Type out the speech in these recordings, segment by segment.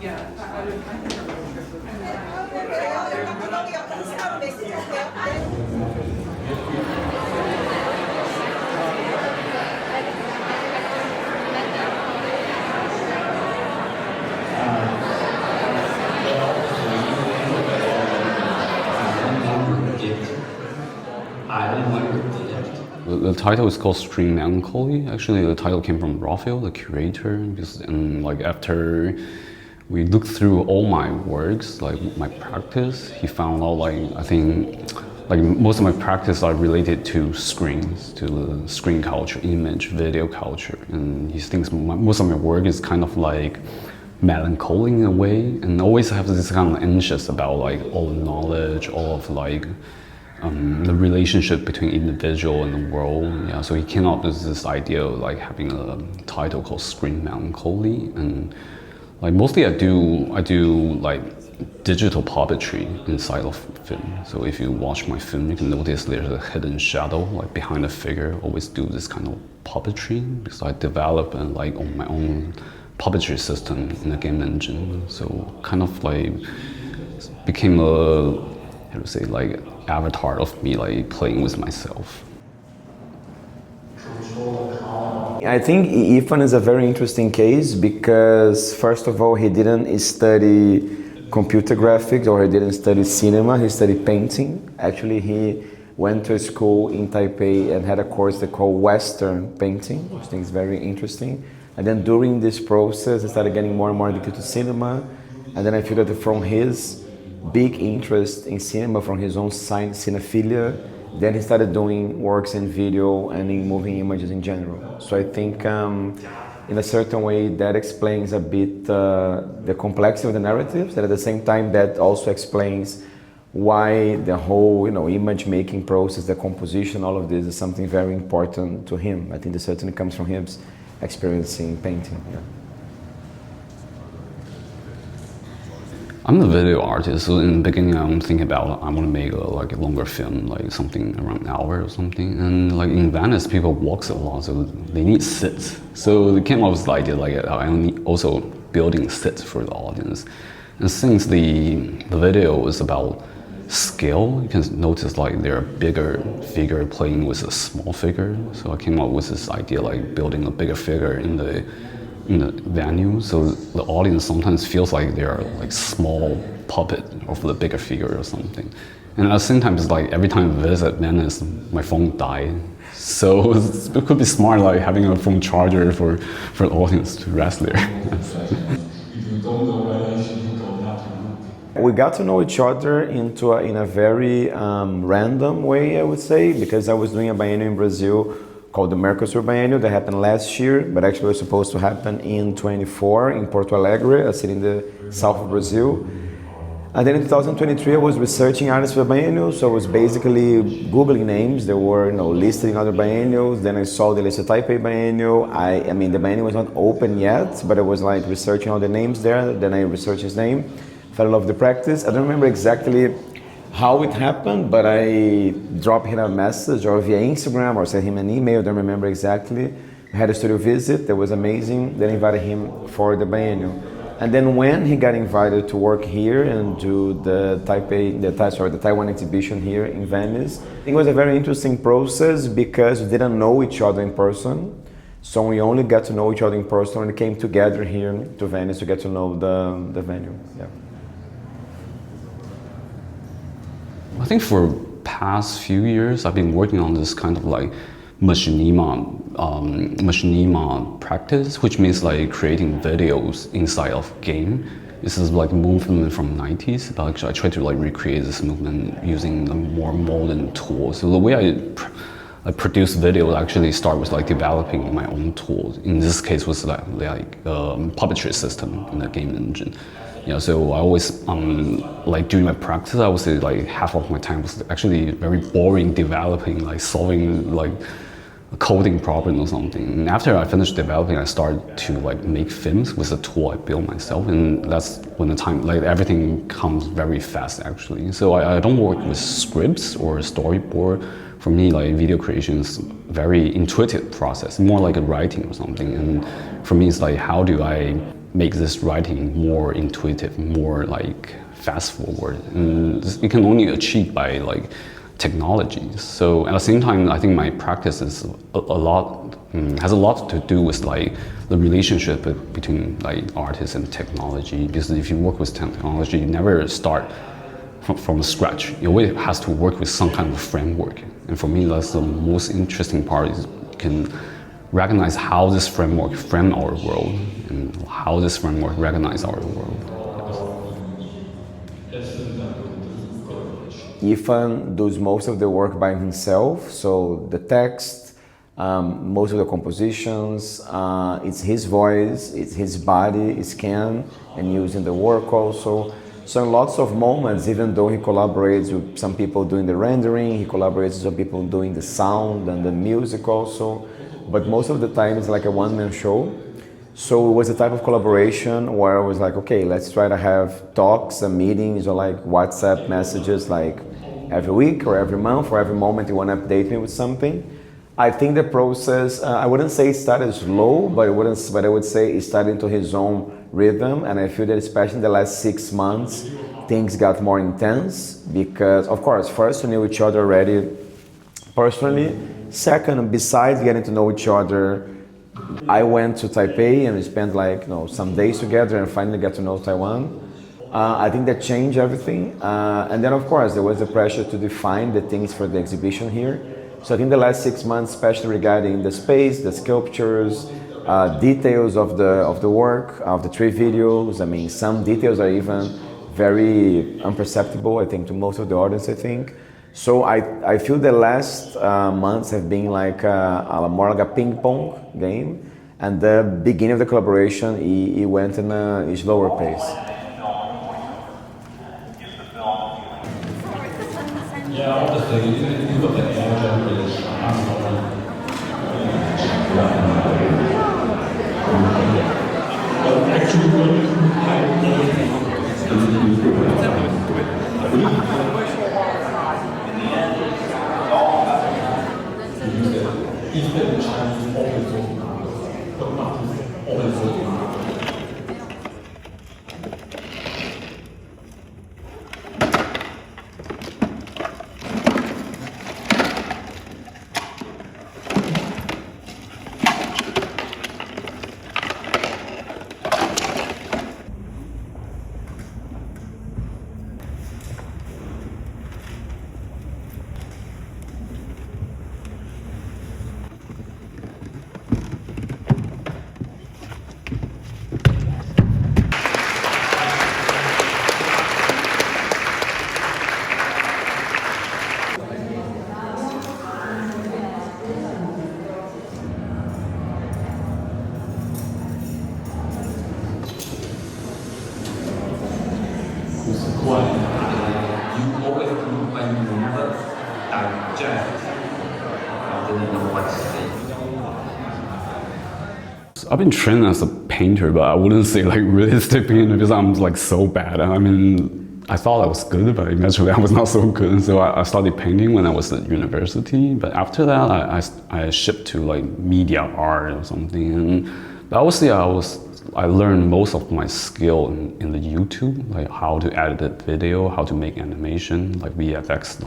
The title is called String Melancholy. Actually, the title came from Raphael, the curator. And like after we looked through all my works, like my practice, he found out I think most of my practice are related to screens, to the screen culture, image, video culture. And he thinks most of my work is kind of like melancholy in a way, and always have this kind of anxious about like all the knowledge, all of like the relationship between individual and the world. Yeah, so he came up with this idea of like having a title called Screen Melancholy. And like mostly I do like digital puppetry inside of film. So if you watch my film, you can notice there's a hidden shadow like behind the figure. I always do this kind of puppetry because I develop and like on my own puppetry system in the game engine. So kind of like became a, how to say, like avatar of me like playing with myself. I think Ethan is a very interesting case because first of all, he didn't study computer graphics or he didn't study cinema, he studied painting. Actually, he went to a school in Taipei and had a course they call Western painting, which I think is very interesting. And then during this process, I started getting more and more addicted to cinema. And then I feel that from his big interest in cinema, from his own cinephilia, then he started doing works in video and in moving images in general. So I think in a certain way that explains a bit the complexity of the narratives, and at the same time that also explains why the whole image making process, the composition, all of this is something very important to him. I think this certainly comes from his experience in painting. Yeah. I'm a video artist, so in the beginning I'm thinking about I want to make a longer film, like something around an hour or something. And like in Venice, people walk a lot, so they need sits. So it came up with the idea like I'm also building sits for the audience. And since the video is about scale, you can notice like there are bigger figure playing with a small figure. So I came up with this idea like building a bigger figure in the venue, so the audience sometimes feels like they are like small puppet of the bigger figure or something. And at the same time, it's like every time I visit Venice, my phone died. So it could be smart like having a phone charger for the audience to rest there. We got to know each other in a very random way, I would say, because I was doing a biennial in Brazil called the Mercosur Biennial that happened last year, but actually was supposed to happen in 24 in Porto Alegre, a city in the south of Brazil. And then in 2023, I was researching artists for the biennial, so I was basically Googling names that were listed in other biennials. Then I saw the list of Taipei Biennial. I mean, the biennial was not open yet, but I was like researching all the names there. Then I researched his name, fell in love with the practice. I don't remember exactly how it happened, but I dropped him a message or via Instagram or sent him an email, I don't remember exactly. I had a studio visit that was amazing, then invited him for the biennial. And then when he got invited to work here and do the Taiwan exhibition here in Venice, I think it was a very interesting process because we didn't know each other in person. So we only got to know each other in person when we came together here to Venice to get to know the venue. Yeah. I think for past few years, I've been working on this kind of like machinima practice, which means like creating videos inside of game. This is like movement from 90s, but actually I try to like recreate this movement using the more modern tools. So the way I produce video actually start with like developing my own tools. In this case was like puppetry system in the game engine. Yeah, so I always, like during my practice, I would say like half of my time was actually very boring developing, like solving like a coding problem or something. And after I finished developing, I started to like make films with a tool I built myself. And that's when the time, like everything comes very fast actually. So I don't work with scripts or storyboard. For me, like video creation is very intuitive process, more like a writing or something. And for me, it's like, how do I make this writing more intuitive, more like fast forward. And it can only achieve by like technologies. So at the same time, I think my practice is has a lot to do with like the relationship between like artists and technology. Because if you work with technology, you never start from scratch. You always has to work with some kind of framework. And for me, that's the most interesting part. Is you can recognize how this framework frame our world and how this framework recognize our world. Ethan does most of the work by himself, so the text, most of the compositions, it's his voice, it's his body, his scan, and using the work also. So in lots of moments, even though he collaborates with some people doing the rendering, he collaborates with some people doing the sound and the music also, but most of the time it's like a one-man show. So it was a type of collaboration where I was like, okay, let's try to have talks and meetings or like WhatsApp messages like every week or every month or every moment you want to update me with something. I think the process, I wouldn't say it started slow, but I would say it started into his own rhythm. And I feel that especially in the last 6 months, things got more intense because, of course, first we knew each other already personally. Second, besides getting to know each other, I went to Taipei and we spent like some days together and finally got to know Taiwan. I think that changed everything. And then of course there was the pressure to define the things for the exhibition here. So I think the last 6 months, especially regarding the space, the sculptures, details of the work, of the 3 videos. I mean, some details are even very imperceptible, I think, to most of the audience, I think. So I feel the last months have been like more like a ping pong game, and the beginning of the collaboration, he went in a slower pace. I've been trained as a painter, but I wouldn't say like realistic painter because I'm like so bad. I mean, I thought I was good, but eventually I was not so good. So I started painting when I was at university. But after that, I shipped to like media art or something. And but obviously I learned most of my skill in the YouTube, like how to edit a video, how to make animation, like VFX,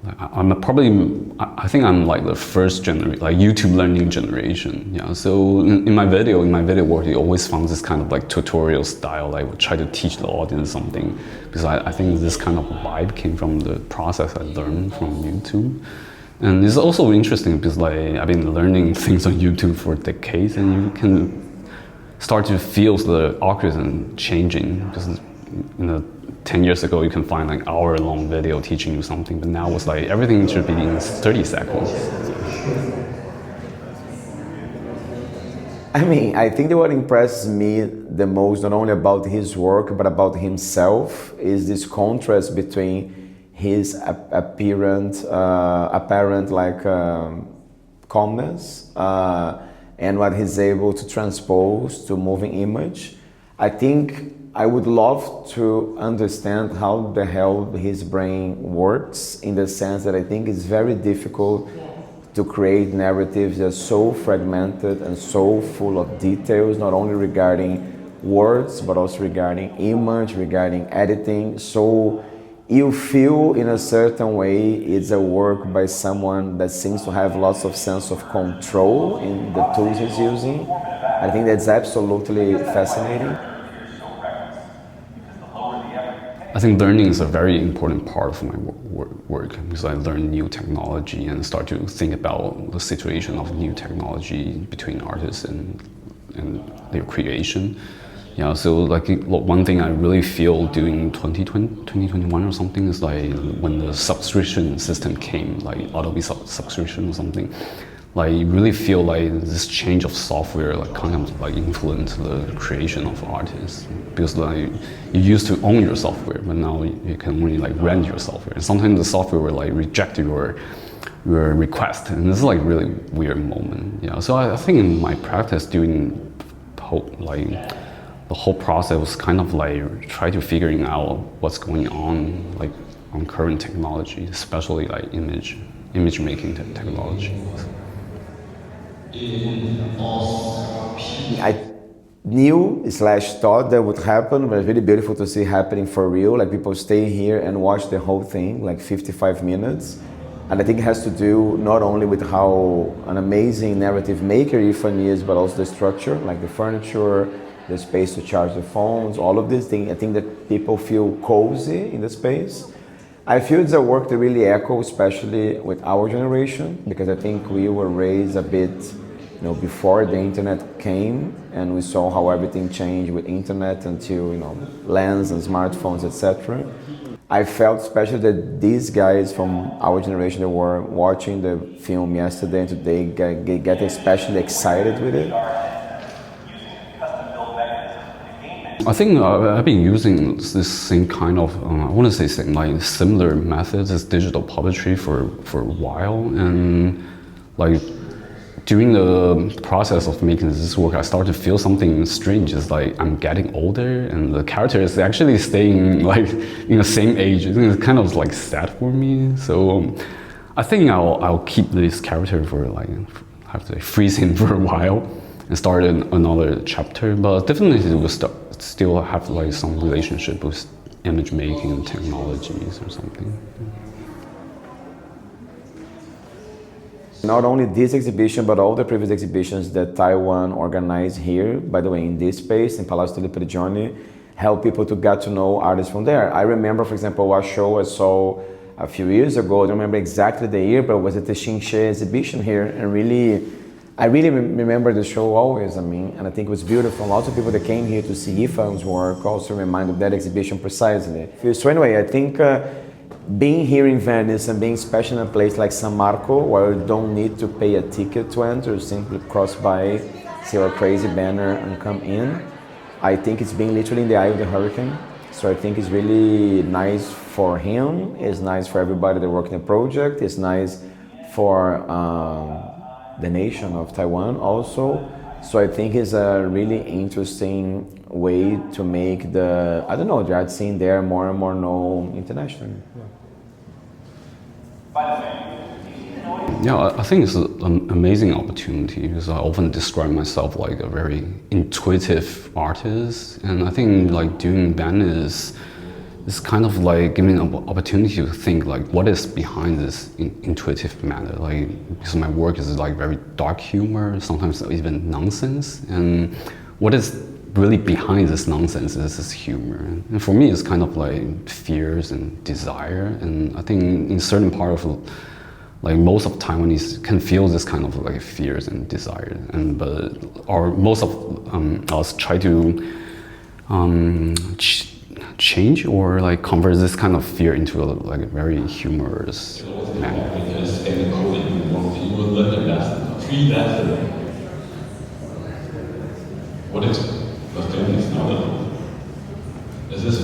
I think I'm like the first generation, like YouTube learning generation. Yeah. So in my video work, you always found this kind of like tutorial style, like try to teach the audience something, because I think this kind of vibe came from the process I learned from YouTube. And it's also interesting because like I've been learning things on YouTube for decades, and you can start to feel the algorithm changing. Because 10 years ago, you can find like hour-long video teaching you something, but now it's like everything should be in 30 seconds. I mean, I think that what impresses me the most, not only about his work, but about himself, is this contrast between his apparent like calmness and what he's able to transpose to moving image. I think I would love to understand how the hell his brain works, in the sense that I think it's very difficult to create narratives that are so fragmented and so full of details, not only regarding words, but also regarding image, regarding editing. So you feel in a certain way it's a work by someone that seems to have lots of sense of control in the tools he's using. I think that's absolutely fascinating. I think learning is a very important part of my work because I learn new technology and start to think about the situation of new technology between artists and their creation. Yeah, so like one thing I really feel during 2020, 2021 or something is like when the subscription system came, like Adobe subscription or something, like you really feel like this change of software like kind of like influence the creation of artists because like you used to own your software, but now you can only like rent your software. And sometimes the software will like reject your request, and this is like really weird moment. Yeah, so I think in my practice doing like the whole process was kind of like try to figuring out what's going on like on current technology, especially like image making technology. I knew / thought that would happen, but it's really beautiful to see happening for real. Like people stay here and watch the whole thing, like 55 minutes. And I think it has to do not only with how an amazing narrative maker Ifan is, but also the structure, like the furniture, the space to charge the phones, all of these things. I think that people feel cozy in the space. I feel it's a work that really echoes, especially with our generation, because I think we were raised a bit, before the internet came, and we saw how everything changed with internet until, lens and smartphones, etc. I felt especially that these guys from our generation that were watching the film yesterday and today get especially excited with it. I think I've been using this same kind of, I want to say same, like similar methods as digital puppetry for a while, and like during the process of making this work, I started to feel something strange. It's like I'm getting older, and the character is actually staying like in the same age. It's kind of like sad for me. So I think I'll keep this character for like have to freeze him for a while and start another chapter. But definitely it will still have like some relationship with image making and technologies or something. Not only this exhibition, but all the previous exhibitions that Taiwan organized here, by the way, in this space, in Palazzo delle Prigioni, help people to get to know artists from there. I remember, for example, a show I saw a few years ago, I don't remember exactly the year, but it was at the Xinxue exhibition here, and I really remember the show always, and I think it was beautiful. Lots of people that came here to see Ifan's work also remind of that exhibition precisely. So anyway, I think being here in Venice and being special in a place like San Marco, where you don't need to pay a ticket to enter, simply cross by, see our crazy banner and come in, I think it's being literally in the eye of the hurricane. So I think it's really nice for him, it's nice for everybody that work in the project, it's nice for the nation of Taiwan also. So I think it's a really interesting way to make the art scene there more and more known internationally. Yeah, I think it's an amazing opportunity because I often describe myself like a very intuitive artist, and I think like doing Venice is kind of like giving an opportunity to think like what is behind this intuitive matter. Like because my work is like very dark humor, sometimes even nonsense, and what is really behind this nonsense is this humor. And for me, it's kind of like fears and desire, and I think in certain part of like most of Taiwanese can feel this kind of like fears and desire, most of us try to change or like convert this kind of fear into a very humorous manner. What is the thing is not is this